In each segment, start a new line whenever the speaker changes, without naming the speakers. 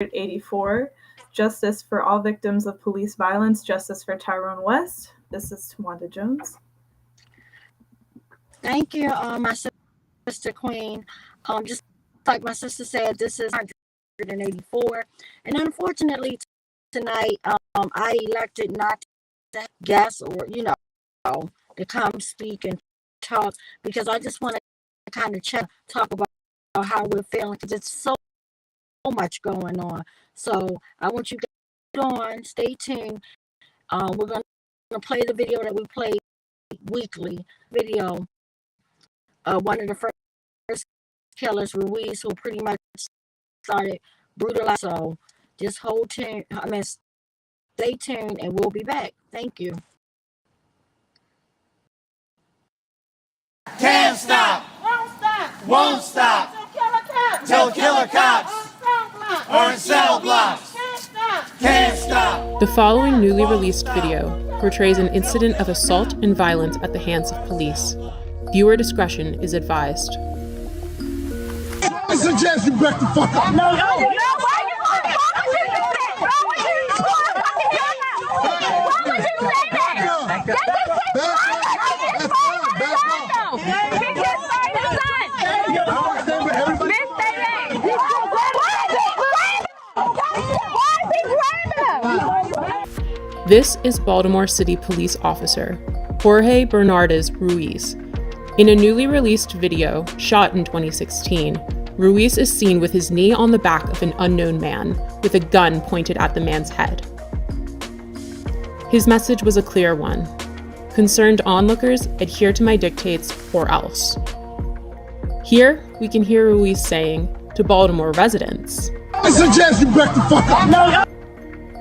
84, Justice for All Victims of Police Violence, Justice for Tyrone West. This is Tawanda Jones.
Thank you, my sister Queen. Just like my sister said, this is 184. And unfortunately, tonight, I elected not to guess or, to come speak and talk, because I just want to kind of talk about how we're feeling, because it's so much going on. So I want you to get on, stay tuned. We're going to play the video that we play weekly video. One of the first killers, Ruiz, who pretty much started brutalizing. So just stay tuned, and we'll be back. Thank you.
Can't stop.
Won't stop.
Won't stop.
Till killer cops.
Or in cell blocks.
Can't stop.
Can't stop.
The following newly released video portrays an incident of assault and violence at the hands of police. Viewer discretion is advised.
I suggest you back the fuck up.
No, why you want to Why would you say that? Why would you say that? That's
This is Baltimore City Police Officer Jorge Bernardez Ruiz. In a newly released video shot in 2016, Ruiz is seen with his knee on the back of an unknown man with a gun pointed at the man's head. His message was a clear one: concerned onlookers, adhere to my dictates or else. Here, we can hear Ruiz saying to Baltimore residents,
I suggest you back the fuck up.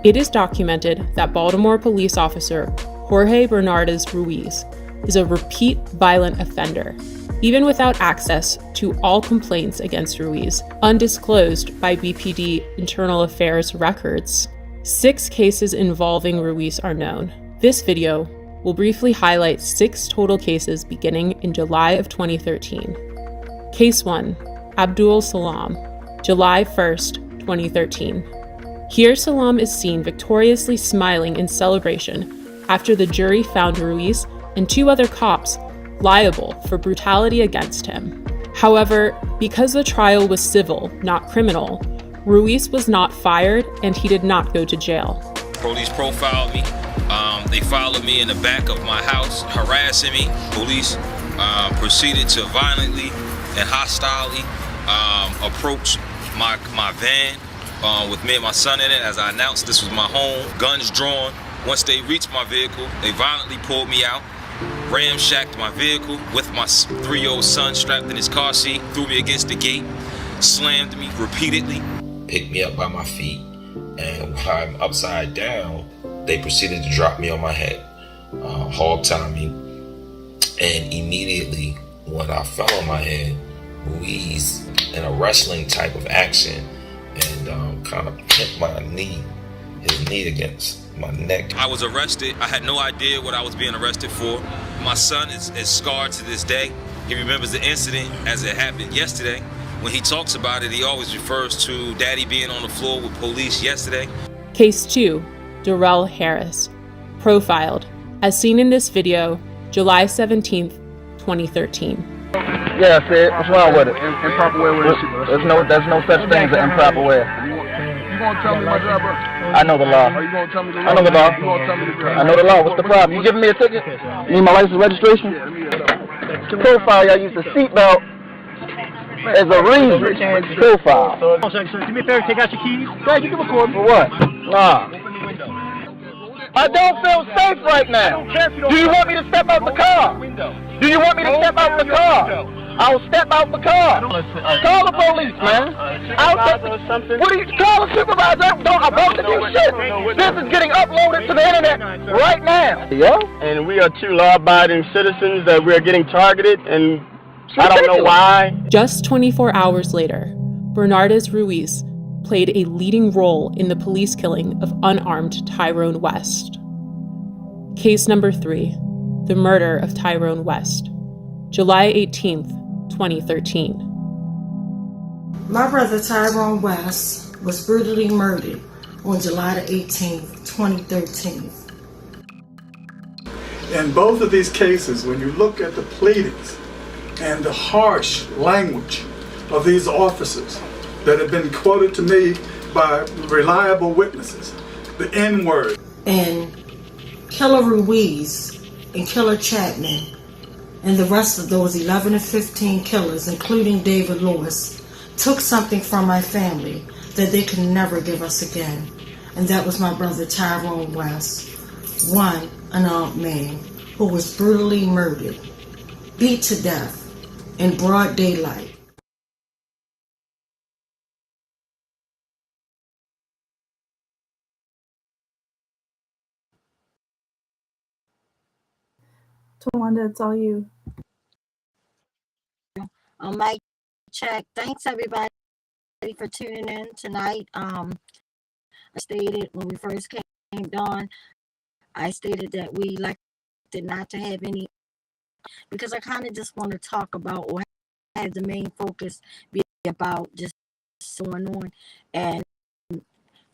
It is documented that Baltimore police officer Jorge Bernardez Ruiz is a repeat violent offender, even without access to all complaints against Ruiz, undisclosed by BPD Internal Affairs records. 6 cases involving Ruiz are known. This video will briefly highlight 6 total cases beginning in July of 2013. Case 1, ABDUL SALAAM, July 1st, 2013. Here, SALAAM is seen victoriously smiling in celebration after the jury found Ruiz and 2 other cops liable for brutality against him. However, because the trial was civil, not criminal, Ruiz was not fired and he did not go to jail.
Police profiled me. They followed me in the back of my house, harassing me. Police proceeded to violently and hostilely approach my van with me and my son in it. As I announced, this was my home, guns drawn. Once they reached my vehicle, they violently pulled me out, ramshacked my vehicle with my 3-year-old son strapped in his car seat, threw me against the gate, slammed me repeatedly.
Picked me up by my feet, and while I'm upside down, they proceeded to drop me on my head, hog-tie me, and immediately when I fell on my head, Ruiz, in a wrestling type of action, and kind of hit his knee against my neck.
I was arrested. I had no idea what I was being arrested for. My son is scarred to this day. He remembers the incident as it happened yesterday. When he talks about it, he always refers to Daddy being on the floor with police yesterday.
Case 2, Darrell Harris, profiled, as seen in this video, July 17th, 2013.
Yeah, Sid, what's wrong with it? Improper way with it. There's no such thing as an improper way.
You gonna tell me my job, bro?
I know the law.
Are you gonna tell me the law?
I know the law.
You gonna tell me the
I know the law. What's the problem? You giving me a ticket? You need my license registration?
Yeah, let me get it.
To profile, y'all use the seatbelt as a reason. Profile.
So do me a favor, take out your keys.
Dad, you can record me. For what? Nah. I don't feel safe right now. Do you want me to step out the car? Do you want me to step out the car? I'll step out the car. Call the police, man. What do you call a supervisor? I won't do shit. This is getting uploaded to the internet right now.
Yeah? And we are 2 law-abiding citizens that we are getting targeted, and I don't know why.
Just 24 hours later, Bernardez Ruiz played a leading role in the police killing of unarmed Tyrone West. Case number 3, the murder of Tyrone West, July 18th, 2013.
My brother Tyrone West was brutally murdered on July the 18th, 2013.
In both of these cases, when you look at the pleadings and the harsh language of these officers that have been quoted to me by reliable witnesses, the N-word.
And Killer Ruiz and Killer Chapman and the rest of those 11 to 15 killers, including David Lewis, took something from my family that they could never give us again. And that was my brother Tyrone West, one unarmed man who was brutally murdered, beat to death in broad daylight.
Tawanda, it's all you.
Mic check. Thanks everybody for tuning in tonight. I stated when we first came on, I stated that we elected not to have any, because I kind of just want to talk about, or have the main focus be about just going on. And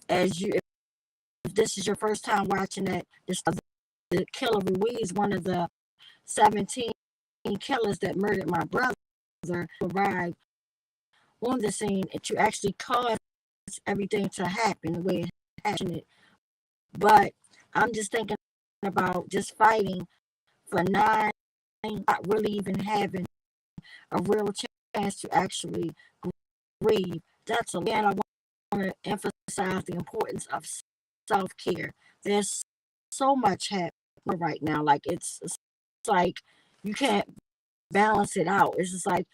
as you, if this is your first time watching it, the Killer Ruiz, one of the 17 killers that murdered my brother, arrived on the scene and to actually cause everything to happen the way it happened. But I'm just thinking about just fighting for 9, not really even having a real chance to actually grieve. That's again, I want to emphasize the importance of self-care. There's so much happening right now. Like it's like you can't balance it out. It's just like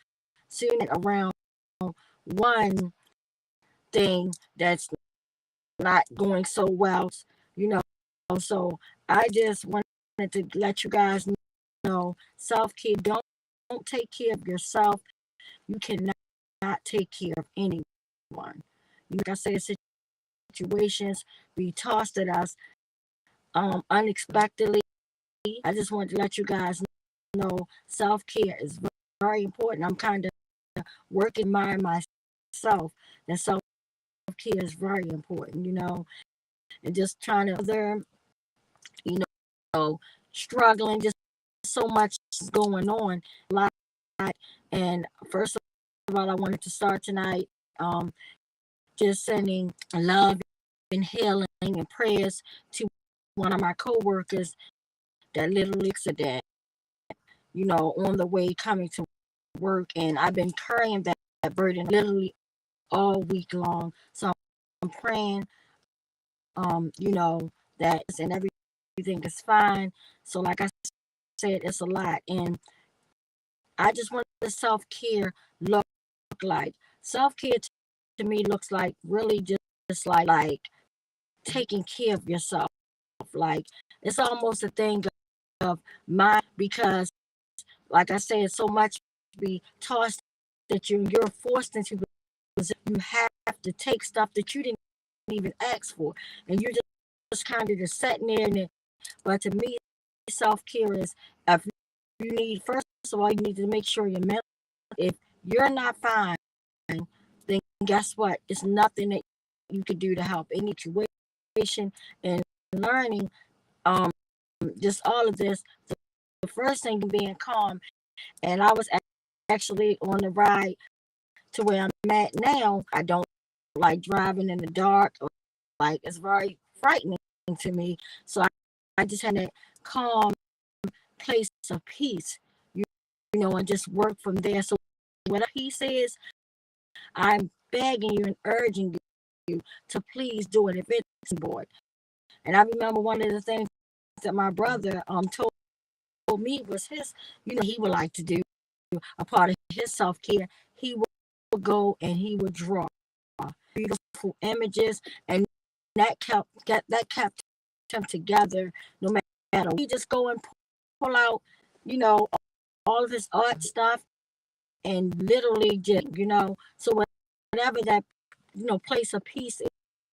sitting around one thing that's not going so well, So I just wanted to let you guys know, self-care. Don't take care of yourself. You cannot take care of anyone. Like I said, situations be tossed at us unexpectedly. I just wanted to let you guys know self-care is very important. I'm kind of working myself that self-care is very important, and just trying to other, struggling, just so much is going on a lot. And first of all, I wanted to start tonight just sending love and healing and prayers to one of my co-workers that literally accident, on the way coming to work. And I've been carrying that burden literally all week long. So I'm praying, that and everything is fine. So like I said, it's a lot. And I just want the self-care look like. Self-care to me looks like really just like taking care of yourself. Like it's almost a thing of mind, because like I said, so much be tossed that you're forced into. You have to take stuff that you didn't even ask for, and you're just kind of just sitting there in it. But to me, self-care is, if you need, first of all, you need to make sure you're mental. If you're not fine, then guess what? It's nothing that you could do to help any situation. And learning just all of this, the first thing being calm. And I was actually on the ride to where I'm at now. I don't like driving in the dark, or like it's very frightening to me. So I just had that calm place of peace, and just work from there. So whatever he says, I'm begging you and urging you to please do it if it's board. And I remember one of the things that my brother told me was his, he would like to do a part of his self-care. He would go and he would draw beautiful images, and that kept him together. No matter, he just go and pull out, all of his art stuff, and literally just, so whatever that, place of peace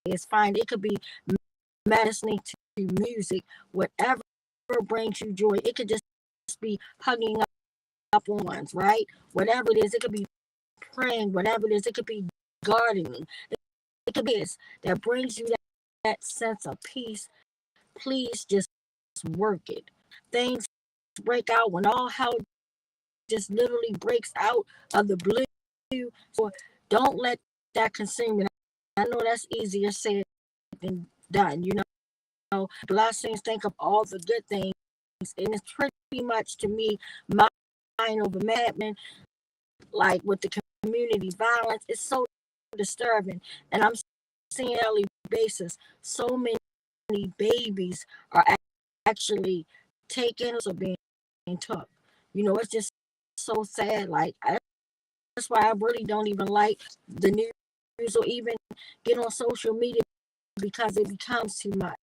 is fine. It could be medicine to music, whatever brings you joy. It could just be hugging up on ones, right? Whatever it is, it could be praying, whatever it is, it could be gardening. it is that brings you that sense of peace, please just work it. Things break out when all hell just literally breaks out of the blue. So don't let that consume you. I know that's easier said than done. Blessings, think of all the good things. And it's pretty much, to me, mind over madman, like with the community violence. It's so disturbing. And I'm seeing on a daily basis so many babies are actually taken or being took. It's just so sad. That's why I really don't even like the news or even get on social media, because it becomes too much.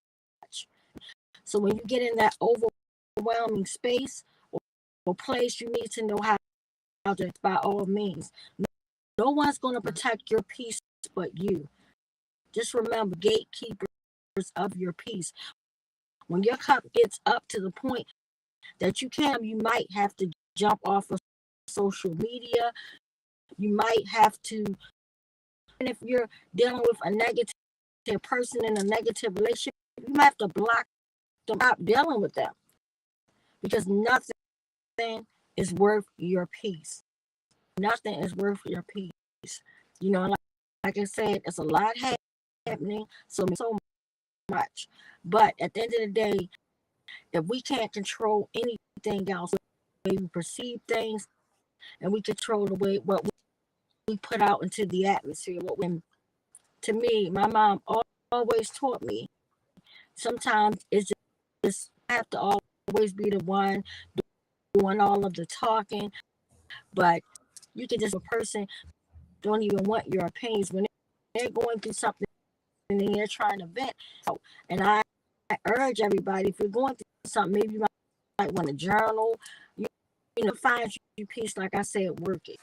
So when you get in that overwhelming space or place, you need to know how to, by all means. No one's going to protect your peace but you. Just remember, gatekeepers of your peace. When your cup gets up to the point that you might have to jump off of social media. You might have to, and if you're dealing with a negative person in a negative relationship, you might have to block them out dealing with them, because nothing is worth your peace. Nothing is worth your peace. Like I said, it's a lot happening, so much. But at the end of the day, if we can't control anything else, the way we perceive things, and we control the way what we put out into the atmosphere. To me, my mom always taught me, sometimes it's just have to always be the one doing all of the talking, but you can just, a person don't even want your opinions when they're going through something and they're trying to vent. And I urge everybody, if you're going through something, maybe you might want to journal, find you peace, like I said, work it.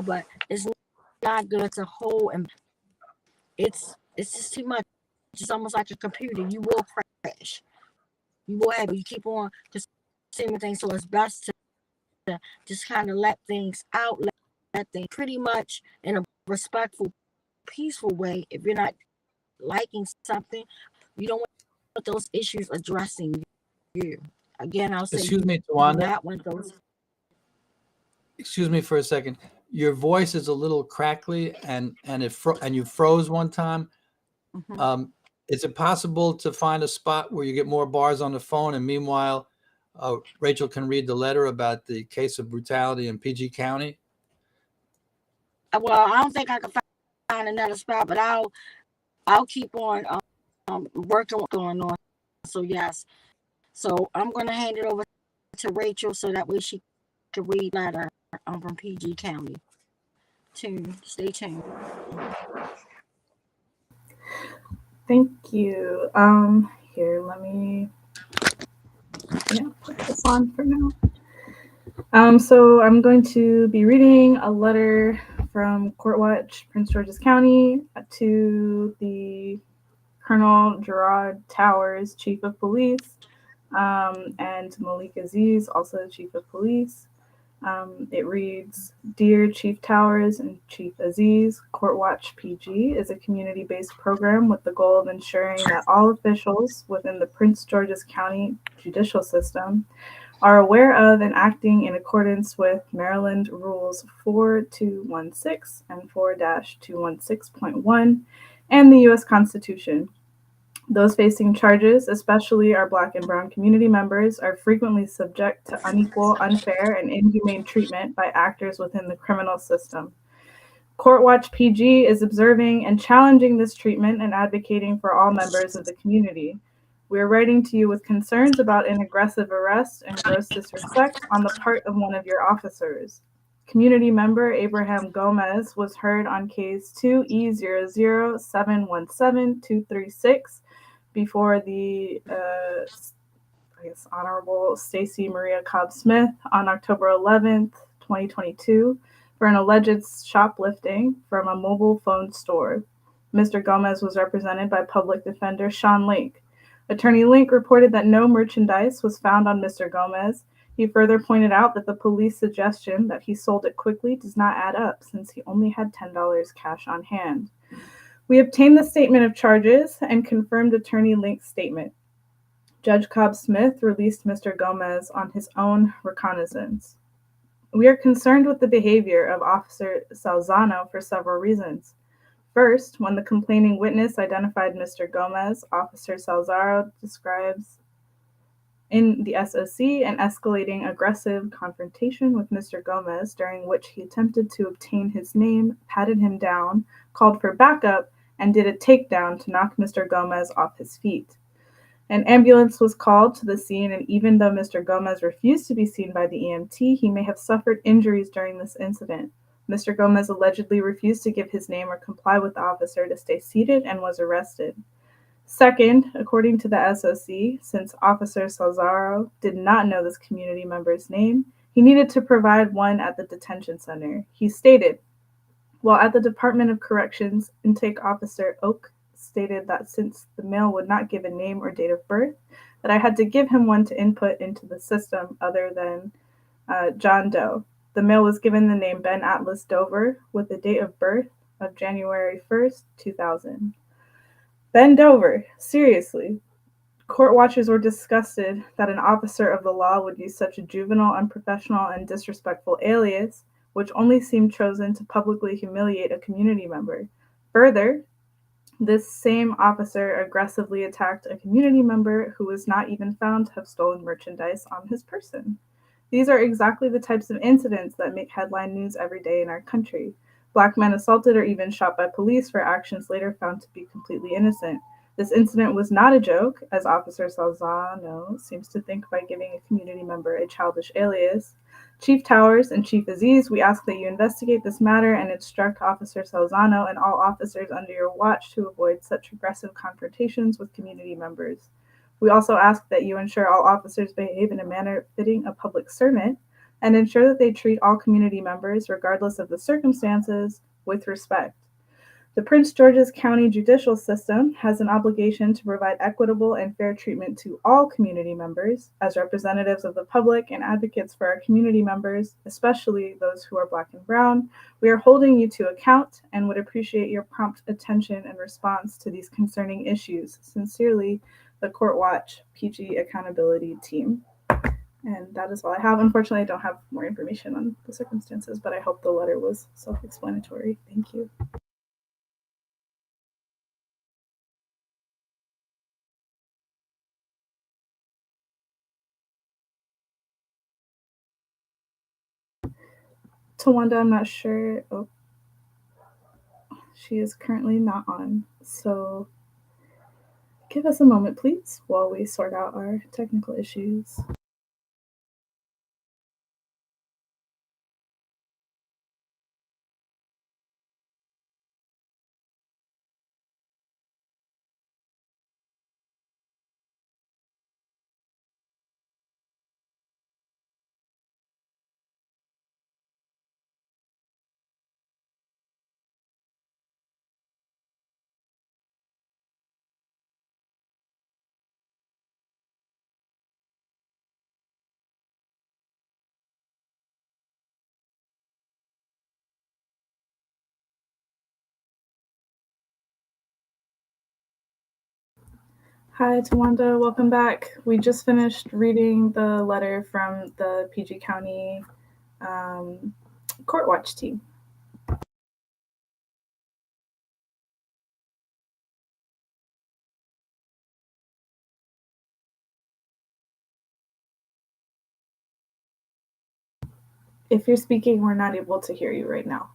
But it's not good to hold, and it's just too much. It's almost like a computer. You will crash. You will have, you keep on consuming things, so it's best to just kind of let things out, let things pretty much in a respectful, peaceful way. If you're not liking something, you don't want those issues addressing you. Again, I'll say,
excuse me, Tawanda.
Not want those.
Excuse me for a second. Your voice is a little crackly, and you froze one time.
Mm-hmm.
Is it possible to find a spot where you get more bars on the phone, and meanwhile, Rachel can read the letter about the case of brutality in PG County?
Well, I don't think I can find another spot, but I'll keep on working what's going on. So yes, so I'm going to hand it over to Rachel so that way she can read letter from PG County. Stay tuned.
Thank you. Here, let me put this on for now. So I'm going to be reading a letter from Court Watch, Prince George's County, to the Colonel Gerard Towers, Chief of Police, and Malik Aziz, also Chief of Police. It reads, Dear Chief Towers and Chief Aziz, Court Watch PG is a community-based program with the goal of ensuring that all officials within the Prince George's County judicial system are aware of and acting in accordance with Maryland Rules 4216 and 4-216.1 and the U.S. Constitution. Those facing charges, especially our Black and Brown community members, are frequently subject to unequal, unfair, and inhumane treatment by actors within the criminal system. Court Watch PG is observing and challenging this treatment and advocating for all members of the community. We are writing to you with concerns about an aggressive arrest and gross disrespect on the part of one of your officers. Community member Abraham Gomez was heard on case 2E00717-236 before the Honorable Stacey Maria Cobb Smith on October 11th, 2022, for an alleged shoplifting from a mobile phone store. Mr. Gomez was represented by Public Defender Sean Link. Attorney Link reported that no merchandise was found on Mr. Gomez. He further pointed out that the police suggestion that he sold it quickly does not add up, since he only had $10 cash on hand. We obtained the statement of charges and confirmed Attorney Link's statement. Judge Cobb Smith released Mr. Gomez on his own recognizance. We are concerned with the behavior of Officer Salzano for several reasons. First, when the complaining witness identified Mr. Gomez, Officer Salzaro describes in the SOC an escalating aggressive confrontation with Mr. Gomez, during which he attempted to obtain his name, patted him down, called for backup, and did a takedown to knock Mr. Gomez off his feet. An ambulance was called to the scene, and even though Mr. Gomez refused to be seen by the EMT, he may have suffered injuries during this incident. Mr. Gomez allegedly refused to give his name or comply with the officer to stay seated and was arrested. Second, according to the SOC, since Officer Salzaro did not know this community member's name, he needed to provide one at the detention center. He stated, while at the Department of Corrections, Intake Officer Oak stated that since the male would not give a name or date of birth, that I had to give him one to input into the system other than John Doe. The male was given the name Ben Atlas Dover with a date of birth of January 1st, 2000. Ben Dover, seriously. Court watchers were disgusted that an officer of the law would use such a juvenile, unprofessional, and disrespectful alias, which only seemed chosen to publicly humiliate a community member. Further, this same officer aggressively attacked a community member who was not even found to have stolen merchandise on his person. These are exactly the types of incidents that make headline news every day in our country. Black men assaulted or even shot by police for actions later found to be completely innocent. This incident was not a joke, as Officer Salzano seems to think by giving a community member a childish alias. Chief Towers and Chief Aziz, we ask that you investigate this matter and instruct Officer Salzano and all officers under your watch to avoid such aggressive confrontations with community members. We also ask that you ensure all officers behave in a manner fitting a public servant and ensure that they treat all community members, regardless of the circumstances, with respect. The Prince George's County judicial system has an obligation to provide equitable and fair treatment to all community members. As representatives of the public and advocates for our community members, especially those who are Black and Brown, we are holding you to account and would appreciate your prompt attention and response to these concerning issues. Sincerely, the Court Watch PG Accountability Team. And that is all I have. Unfortunately, I don't have more information on the circumstances, but I hope the letter was self-explanatory. Thank you. Tawanda, I'm not sure. Oh, she is currently not on. So give us a moment, please, while we sort out our technical issues. Hi, Tawanda. Welcome back. We just finished reading the letter from the PG County Court Watch team. If you're speaking, we're not able to hear you right now.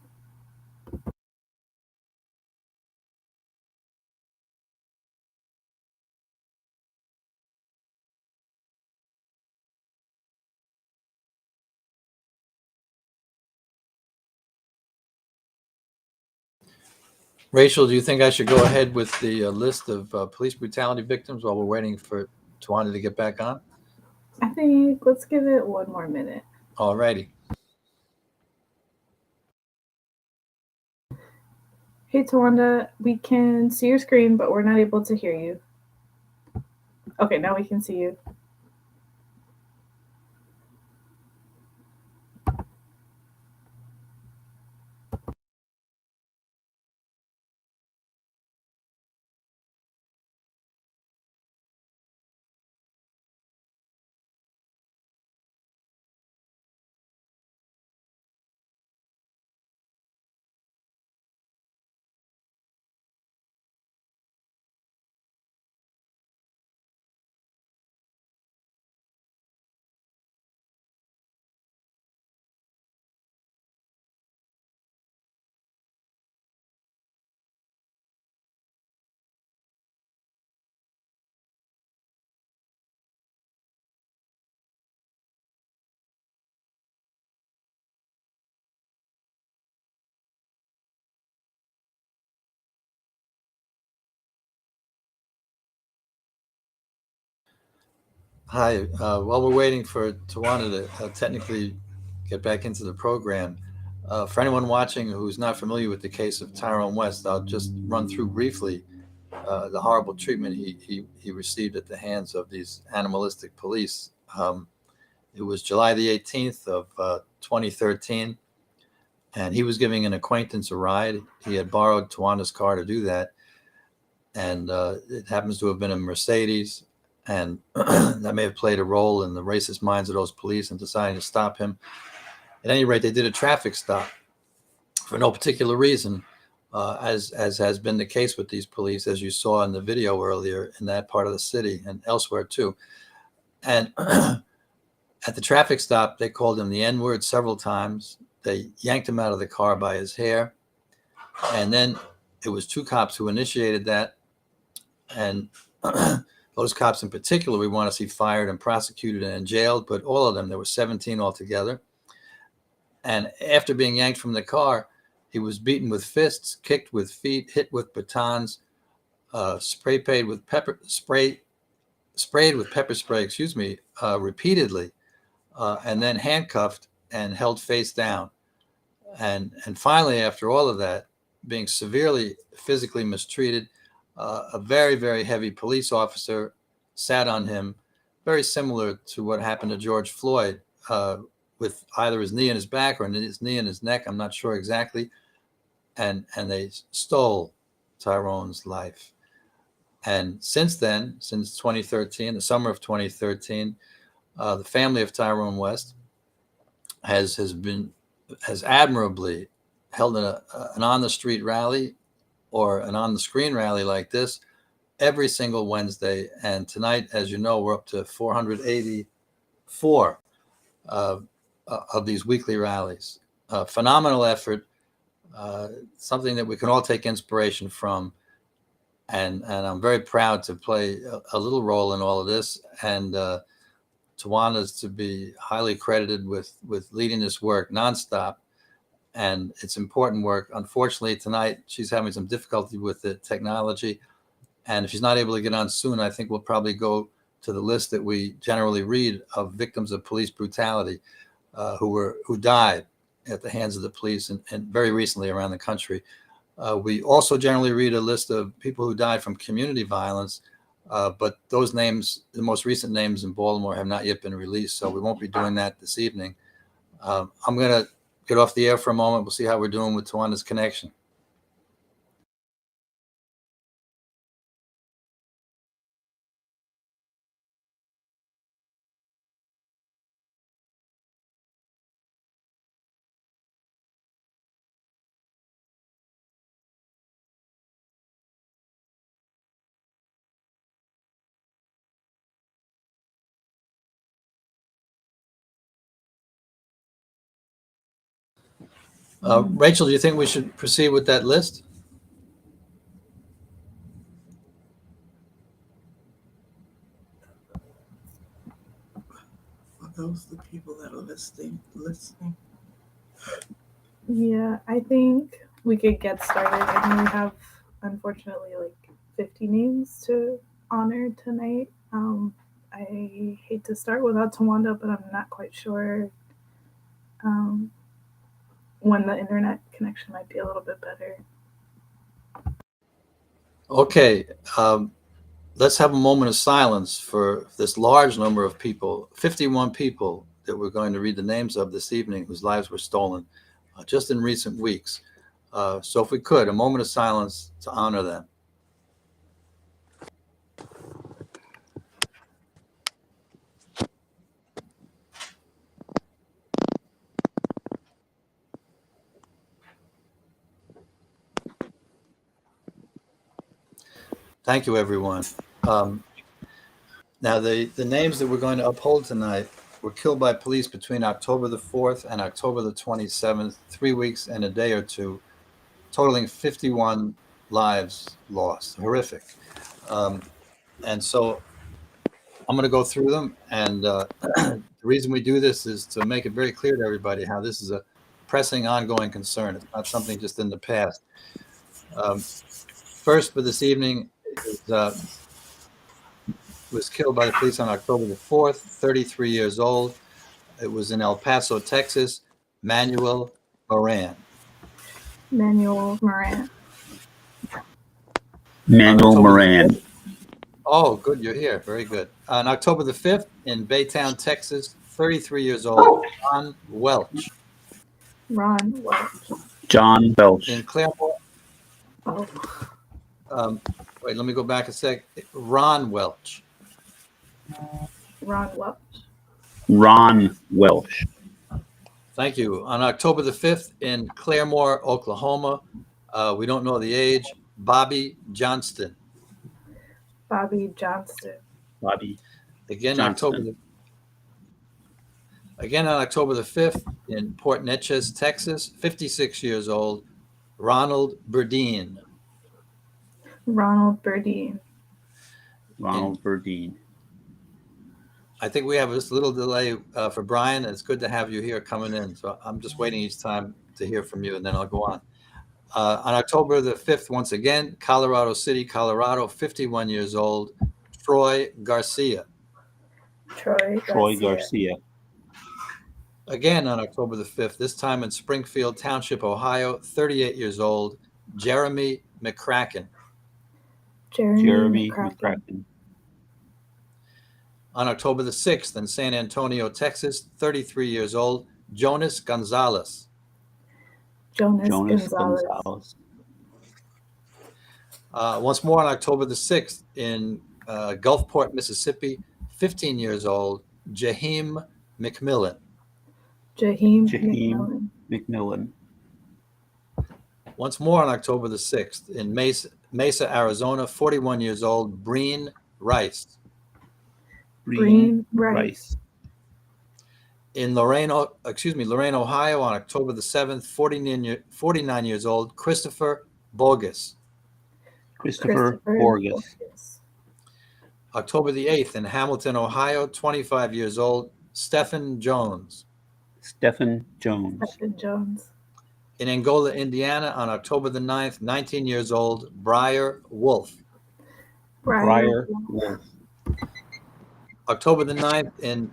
Rachel, do you think I should go ahead with the list of police brutality victims while we're waiting for Tawanda to get back on?
I think let's give it one more minute.
All righty.
Hey, Tawanda, we can see your screen, but we're not able to hear you. Okay, now we can see you.
Hi. While we're waiting for Tawana to technically get back into the program, for anyone watching who's not familiar with the case of Tyrone West, I'll just run through briefly the horrible treatment he received at the hands of these animalistic police. It was July the 18th of 2013, and he was giving an acquaintance a ride. He had borrowed Tawana's car to do that, and it happens to have been a Mercedes, and that may have played a role in the racist minds of those police in deciding to stop him. At any rate, they did a traffic stop for no particular reason, as has been the case with these police, as you saw in the video earlier in that part of the city and elsewhere too. And at the traffic stop, they called him the N-word several times. They yanked him out of the car by his hair. And then it was two cops who initiated that. And those cops in particular, we want to see fired and prosecuted and jailed, but all of them, there were 17 altogether. And after being yanked from the car, he was beaten with fists, kicked with feet, hit with batons, sprayed with pepper spray, repeatedly, and then handcuffed and held face down. And finally, after all of that, being severely physically mistreated, a very, very heavy police officer sat on him, very similar to what happened to George Floyd, with either his knee in his back or his knee in his neck. I'm not sure exactly. And they stole Tyrone's life. And since then, since 2013, the summer of 2013, the family of Tyrone West has admirably held an on-the-street rally or an on-the-screen rally like this every single Wednesday. And tonight, as you know, we're up to 484 of these weekly rallies. Phenomenal effort, something that we can all take inspiration from. And I'm very proud to play a little role in all of this. And Tawana's to be highly credited with leading this work nonstop. And it's important work. Unfortunately, tonight she's having some difficulty with the technology. And if she's not able to get on soon, I think we'll probably go to the list that we generally read of victims of police brutality who died at the hands of the police and very recently around the country. We also generally read a list of people who died from community violence, but those names, the most recent names in Baltimore, have not yet been released, so we won't be doing that this evening. I'm going to get off the air for a moment. We'll see how we're doing with Tawana's connection. Rachel, do you think we should proceed with that list?
Are those the people that are listening?
Yeah, I think we could get started. I know we have, unfortunately, like 50 names to honor tonight. I hate to start without Tawanda, but I'm not quite sure when the internet connection might be a little bit better.
Okay, let's have a moment of silence for this large number of people, 51 people that we're going to read the names of this evening whose lives were stolen just in recent weeks. So if we could, a moment of silence to honor them. Thank you, everyone. Now, the names that we're going to uphold tonight were killed by police between October the 4th and October the 27th, 3 weeks and a day or two, totaling 51 lives lost. Horrific. And so I'm going to go through them. And the reason we do this is to make it very clear to everybody how this is a pressing, ongoing concern. It's not something just in the past. First for this evening is was killed by the police on October the 4th, 33 years old. It was in El Paso, Texas. Manuel Moran.
Manuel Moran.
Manuel Moran.
Oh, good. You're here. Very good. On October the 5th in Baytown, Texas, 33 years old, Ron Welch.
Ron Welch.
John Welch.
In Claremore.
Oh.
Wait, let me go back a sec. Ron Welch.
Ron Welch.
Ron Welch.
Thank you. On October the 5th in Claremore, Oklahoma, we don't know the age, Bobby Johnston.
Bobby Johnston.
Bobby.
Again,
Johnston.
on October the 5th in Port Neches, Texas, 56 years old, Ronald Burdine.
Ronald Burdine.
Ronald Burdine.
I think we have this little delay for Brian. It's good to have you here coming in. So I'm just waiting each time to hear from you, and then I'll go on. On October the 5th, once again, Colorado City, Colorado, 51 years old, Troy Garcia.
Troy Garcia.
Again on October the 5th, this time in Springfield Township, Ohio, 38 years old, Jeremy McCracken.
Jeremy McCracken.
On October the 6th in San Antonio, Texas, 33 years old, Jonas Gonzalez.
Jonas Gonzalez.
Once more on October the 6th in Gulfport, Mississippi, 15 years old, Jaheim McMillan.
Jaheim
McMillan.
Once more on October the 6th in Mesa, Arizona, 41 years old, Breen Rice.
Breen Rice.
In Lorain, Ohio, on October the 7th, 49 years old, Christopher Bogus.
Christopher Bogus.
October the 8th in Hamilton, Ohio, 25 years old, Stephen Jones.
Stephen Jones.
Stephen Jones.
In Angola, Indiana, on October the 9th, 19 years old, Briar Wolf.
Briar Wolf.
October the 9th in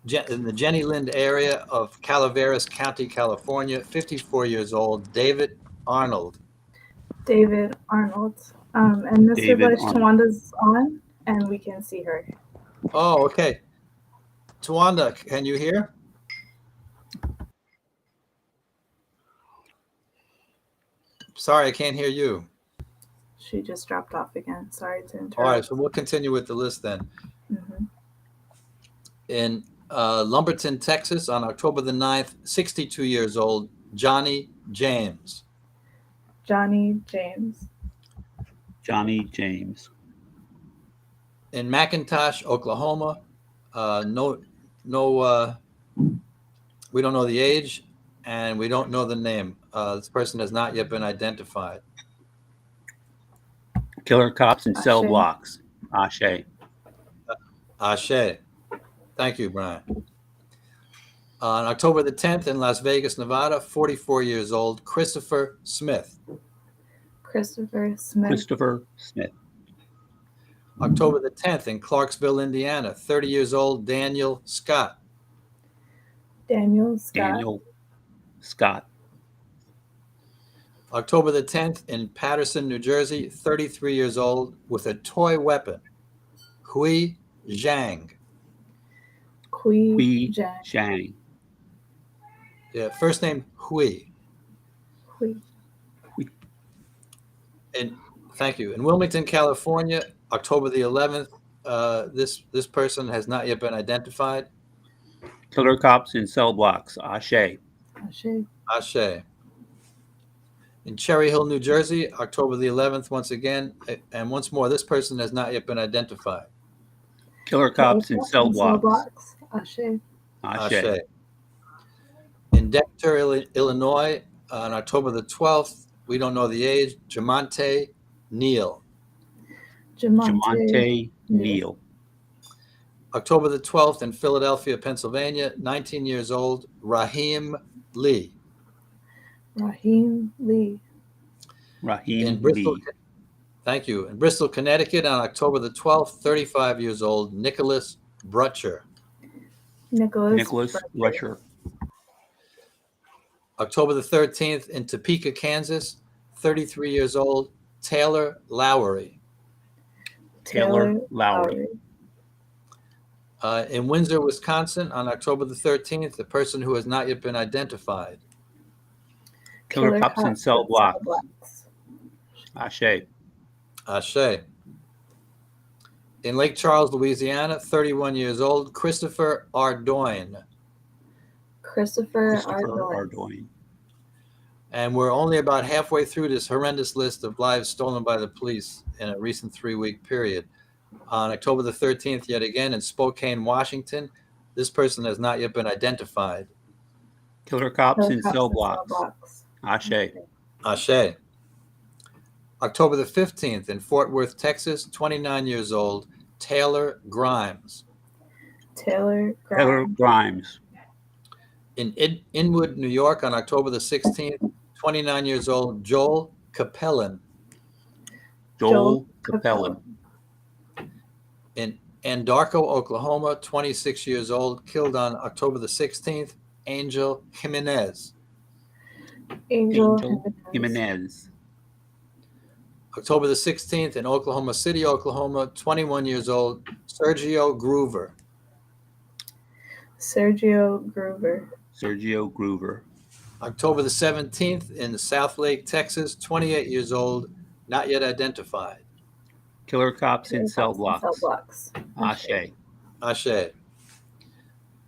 the Jenny Lind area of Calaveras County, California, 54 years old, David Arnold.
David Arnold. And Mr.
David
Bush, Tawanda's on, and we can see her.
Oh, okay. Tawanda, can you hear? Sorry, I can't hear you.
She just dropped off again. Sorry to interrupt.
All right, so we'll continue with the list then.
Mm-hmm.
In Lumberton, Texas, on October the 9th, 62 years old, Johnny James.
Johnny James.
Johnny James.
In McIntosh, Oklahoma, we don't know the age and we don't know the name. This person has not yet been identified.
Killer cops and cell blocks. Ashe.
Ashe. Thank you, Brian. On October the 10th in Las Vegas, Nevada, 44 years old, Christopher Smith.
Christopher Smith.
Christopher Smith.
October the 10th in Clarksville, Indiana, 30 years old, Daniel Scott.
Daniel Scott.
Daniel Scott.
October the 10th in Patterson, New Jersey, 33 years old, with a toy weapon, Hui Zhang.
Hui
Zhang.
Yeah, first name Hui.
Hui.
And thank you. In Wilmington, California, October the 11th, this person has not yet been identified.
Killer cops in cell blocks. Ashe.
Ashe.
Ashe. In Cherry Hill, New Jersey, October the 11th, once again, and once more, this person has not yet been identified.
Killer cops in cell blocks.
Ashe.
Ashe. In Decatur, Illinois, on October the 12th, we don't know the age, Jamonte Neal.
Jamonte Neal.
October the 12th in Philadelphia, Pennsylvania, 19 years old, Raheem Lee.
Raheem Lee.
In Bristol, Thank you. In Bristol, Connecticut, on October the 12th, 35 years old, Nicholas Brutcher.
Nicholas
Rutcher.
October the 13th, in Topeka, Kansas, 33 years old, Taylor Lowry.
Taylor Lowry.
In Windsor, Wisconsin, on October the 13th, the person who has not yet been identified.
Killer cops in cell blocks. Ashe.
Ashe. In Lake Charles, Louisiana, 31 years old, Christopher Ardoin.
Christopher Ardoin.
And we're only about halfway through this horrendous list of lives stolen by the police in a recent 3-week period. On October the 13th, yet again, in Spokane, Washington, this person has not yet been identified.
Killer cops in cell blocks. Ashe.
Ashe. October the 15th, in Fort Worth, Texas, 29 years old, Taylor Grimes.
Taylor
Grimes.
In Inwood, New York, on October the 16th, 29 years old, Joel Capellan.
Joel Capellan.
In Andarko, Oklahoma, 26 years old, killed on October the 16th, Angel Jimenez.
Angel
Jimenez.
October the 16th, in Oklahoma City, Oklahoma, 21 years old, Sergio Groover.
Sergio Groover.
October the 17th, in South Lake, Texas, 28 years old, not yet identified.
Killer cops in cell blocks. Ashe.
Ashe.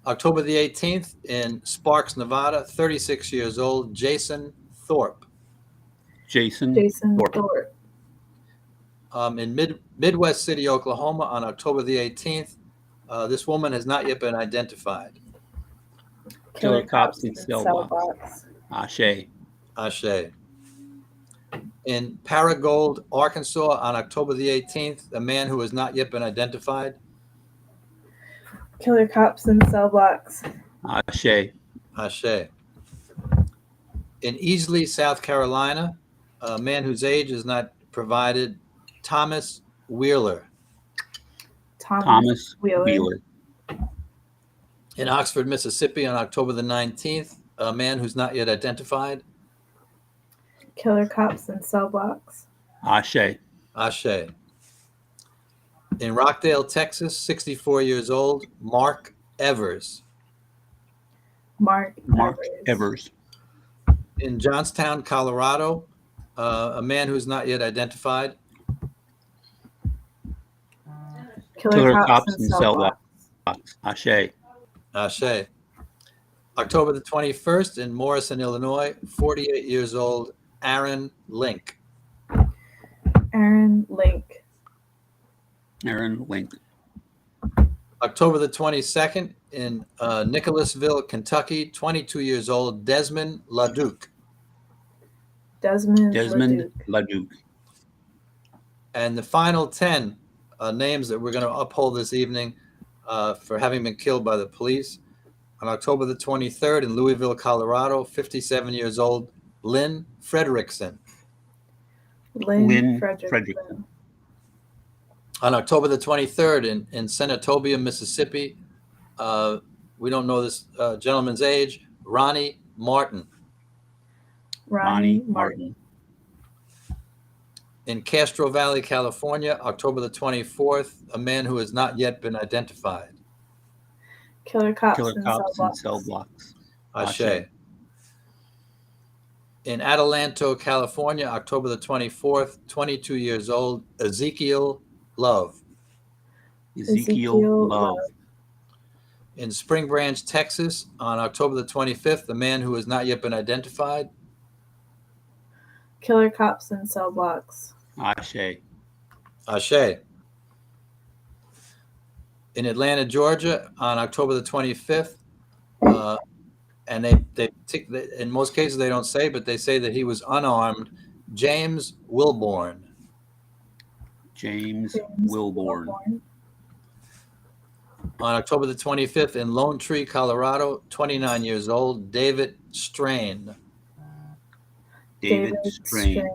October the 18th, in Sparks, Nevada, 36 years old, Jason Thorpe.
Jason Thorpe.
In Midwest City, Oklahoma, on October the 18th, this woman has not yet been identified.
Killer cops in cell blocks. Ashe.
Ashe. In Paragould, Arkansas, on October the 18th, a man who has not yet been identified.
Killer cops in cell blocks.
Ashe. Ashe. In Easley, South Carolina, a man whose age is not provided, Thomas Wheeler.
Thomas Wheeler.
In Oxford, Mississippi, on October the 19th, a man who's not yet identified.
Killer cops in cell blocks.
Ashe. Ashe. In Rockdale, Texas, 64 years old, Mark Evers.
Mark
Evers.
In Johnstown, Colorado, a man who's not yet identified.
Killer cops in cell blocks.
Ashe.
Ashe. October the 21st, in Morrison, Illinois, 48 years old, Aaron Link.
Aaron Link.
October the 22nd, in Nicholasville, Kentucky, 22 years old, Desmond LaDuke.
Desmond
LaDuke.
And the final 10 names that we're going to uphold this evening for having been killed by the police. On October the 23rd, in Louisville, Colorado, 57 years old, Lynn Frederickson.
Lynn Frederickson.
On October the 23rd, in Senatobia, Mississippi, we don't know this gentleman's age, Ronnie Martin.
Ronnie Martin.
In Castro Valley, California, October the 24th, a man who has not yet been identified.
Killer cops
in cell blocks.
Ashe. In Adelanto, California, October the 24th, 22 years old, Ezekiel Love.
Ezekiel Love.
In Spring Branch, Texas, on October the 25th, a man who has not yet been identified.
Killer cops in cell blocks.
Ashe.
Ashe. In Atlanta, Georgia, on October the 25th, and they in most cases they don't say, but they say that he was unarmed, James Wilborn.
James Wilborn.
On October the 25th, in Lone Tree, Colorado, 29 years old, David Strain.
David Strain.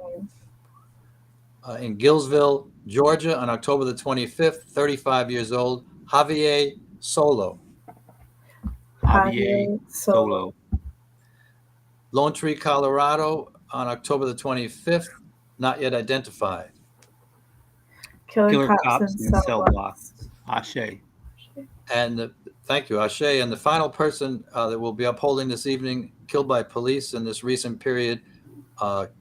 In Gillsville, Georgia, on October the 25th, 35 years old, Javier Solo.
Javier Solo.
Lone Tree, Colorado, on October the 25th, not yet identified.
Killer
Cops in Cell Blocks. Ashe.
And thank you, Ashe. And the final person that will be upholding this evening, killed by police in this recent period,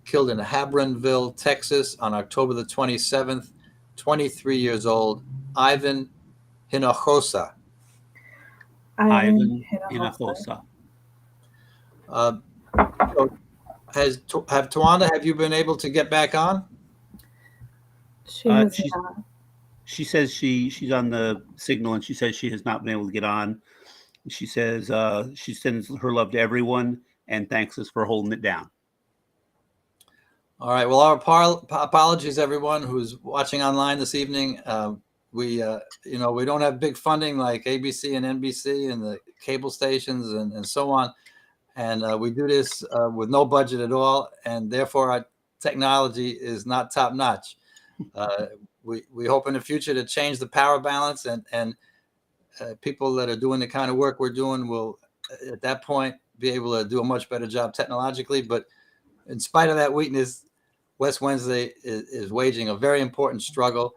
killed in Habronville, Texas, on October the 27th, 23 years old, Ivan Hinojosa.
Ivan Hinojosa.
Tawanda, have you been able to get back on?
She says she's on the signal, and she says she has not been able to get on. She says she sends her love to everyone and thanks us for holding it down.
All right. Well, our apologies, everyone who's watching online this evening. We don't have big funding like ABC and NBC and the cable stations and so on. And we do this with no budget at all. And therefore, our technology is not top notch. We hope in the future to change the power balance, and people that are doing the kind of work we're doing will, at that point, be able to do a much better job technologically. But in spite of that weakness, West Wednesday is waging a very important struggle.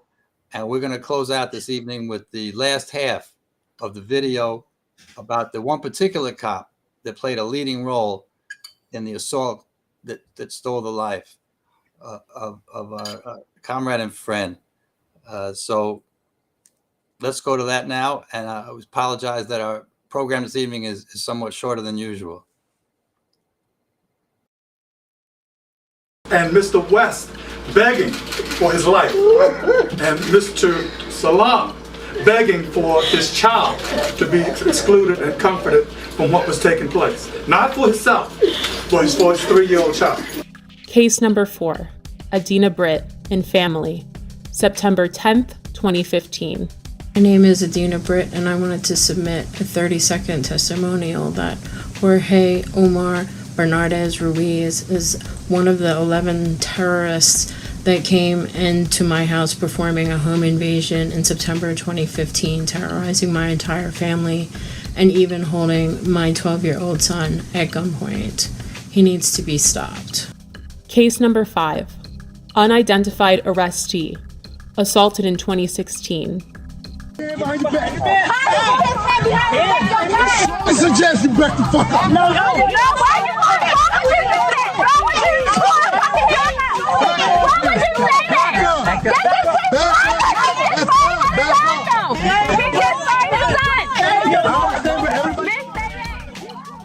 And we're going to close out this evening with the last half of the video about the one particular cop that played a leading role in the assault that stole the life of our comrade and friend. So let's go to that now. And I apologize that our program this evening is somewhat shorter than usual.
And Mr. West begging for his life, and Mr. SALAAM begging for his child to be excluded and comforted from what was taking place. Not for himself, but for his 3-year-old child.
Case number 4, ADIENA BRITT and family, September 10th, 2015.
My name is ADIENA BRITT, and I wanted to submit a 30-second testimonial that Jorge Omar Bernardez Ruiz is one of the 11 terrorists that came into my house performing a home invasion in September 2015, terrorizing my entire family and even holding my 12-year-old son at gunpoint. He needs to be stopped.
Case number 5, unidentified arrestee, assaulted in 2016.
I suggest you back the fuck up.
No, why you talking to me? Why would you talk to me? Why would you say that?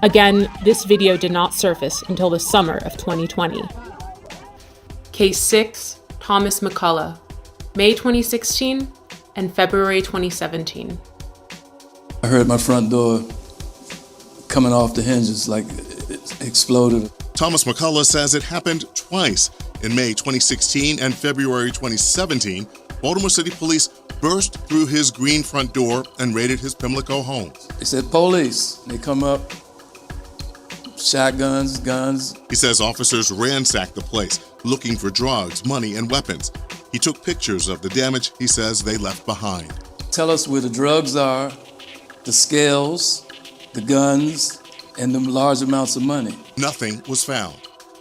Again, this video did not surface until the summer of 2020. Case 6, Thomas McCullough, May 2016 and February 2017.
I heard my front door coming off the hinges like it exploded.
Thomas McCullough says it happened twice. In May 2016 and February 2017, Baltimore City Police burst through his green front door and raided his Pimlico home.
They said police. They come up, shotguns, guns.
He says officers ransacked the place, looking for drugs, money, and weapons. He took pictures of the damage he says they left behind.
Tell us where the drugs are, the scales, the guns, and the large amounts of money.
Nothing was found.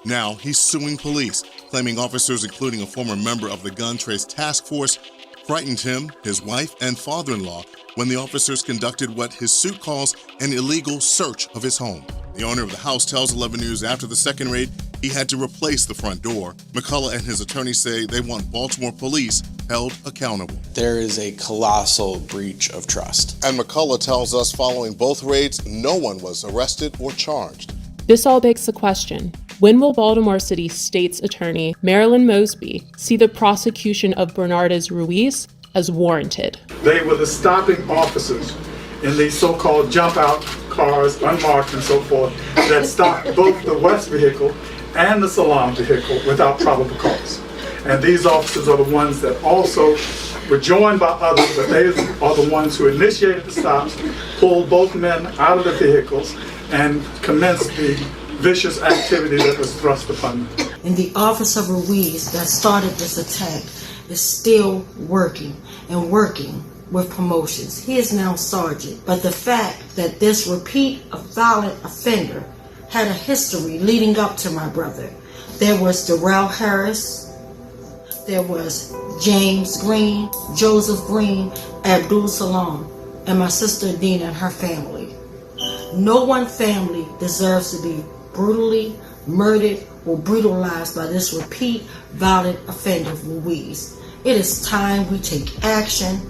Now he's suing police, claiming officers, including a former member of the Gun Trace Task Force, frightened him, his wife, and father-in-law when the officers conducted what his suit calls an illegal search of his home. The owner of the house tells 11 News after the second raid, he had to replace the front door. McCullough and his attorney say they want Baltimore police held accountable.
There is a colossal breach of trust.
And McCullough tells us following both raids, no one was arrested or charged.
This all begs the question, when will Baltimore City State's Attorney Marilyn Mosby see the prosecution of Bernardez Ruiz as warranted?
They were the stopping officers in these so-called jump-out cars, unmarked and so forth, that stopped both the West vehicle and the SALAAM vehicle without probable cause. And these officers are the ones that also were joined by others, but they are the ones who initiated the stops, pulled both men out of the vehicles, and commenced the vicious activity that was thrust upon them.
And the officer Ruiz that started this attack is still working with promotions. He is now sergeant. But the fact that this repeat of violent offender had a history leading up to my brother. There was Darrell Harris, there was James Green, Joseph Green, ABDUL SALAAM, and my sister ADIENA and her family. No one family deserves to be brutally murdered or brutalized by this repeat violent offender Ruiz. It is time we take action.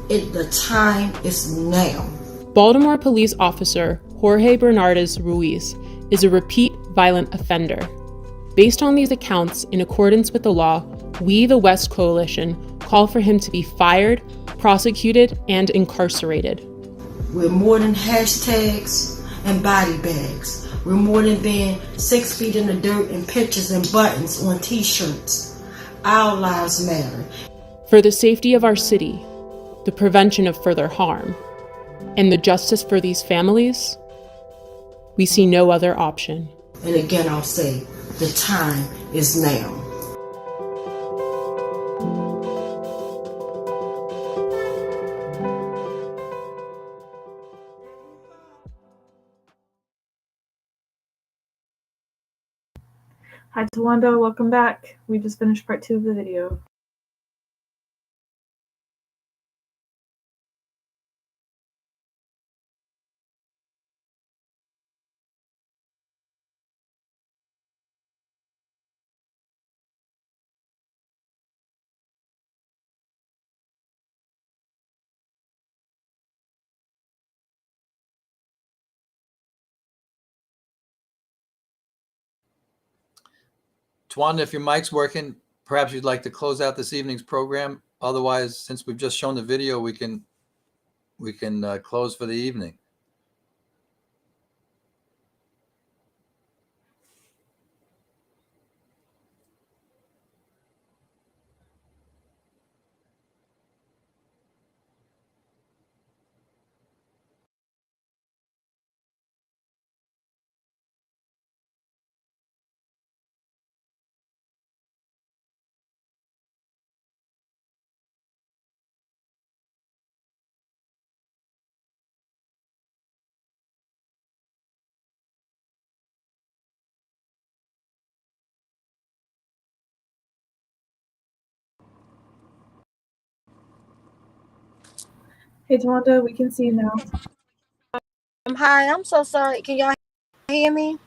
The time is now.
Baltimore police officer Jorge Bernardez Ruiz is a repeat violent offender. Based on these accounts, in accordance with the law, we, the West Coalition, call for him to be fired, prosecuted, and incarcerated.
We're more than hashtags and body bags. We're more than being 6 feet in the dirt and pictures and buttons on t-shirts. Our lives matter.
For the safety of our city, the prevention of further harm, and the justice for these families, we see no other option.
And again, I'll say, the time is now.
Hi Tawanda, welcome back. We just finished part 2 of the video.
Tawanda, if your mic's working, perhaps you'd like to close out this evening's program. Otherwise, since we've just shown the video, we can close for the evening.
Hey Tawanda, we can see you now.
Hi, I'm so sorry. Can y'all hear me?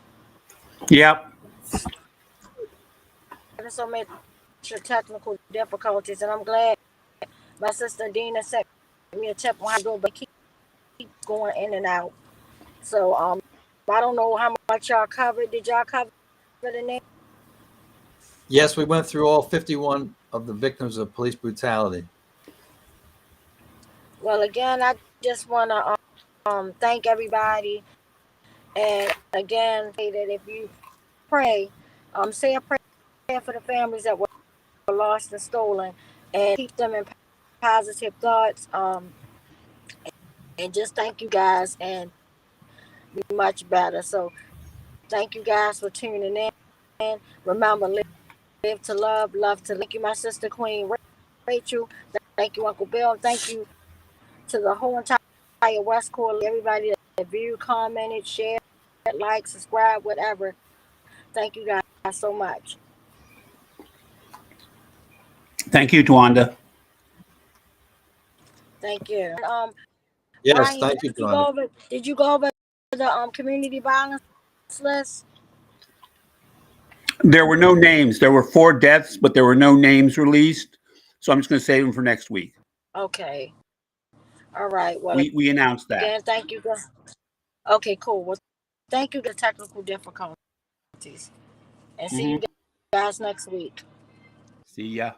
Yep.
There's so many technical difficulties, and I'm glad my sister Dina sent me a tip on how to go, but keep going in and out. So I don't know how much y'all covered. Did y'all cover the name?
Yes, we went through all 51 of the victims of police brutality.
Well, again, I just want to thank everybody, and again, say that if you pray, say a prayer for the families that were lost and stolen, and keep them in positive thoughts. And just thank you guys, and be much better. So thank you guys for tuning in. Remember, live to love, love to live. Thank you, my sister Queen Rachel. Thank you, Uncle Bill. Thank you to the whole entire West Court, everybody that viewed, commented, shared, liked, subscribed, whatever. Thank you guys so much.
Thank you, Tawanda.
Thank you.
Yes,
Ryan,
thank you, Tawanda.
did you go over the community violence list?
There were no names. There were 4 deaths, but there were no names released. So I'm just going to save them for next week.
Okay. All right. Well,
we announced that.
Again, thank you. Okay, cool. Well, thank you for the technical difficulties. And see you guys next week.
See ya.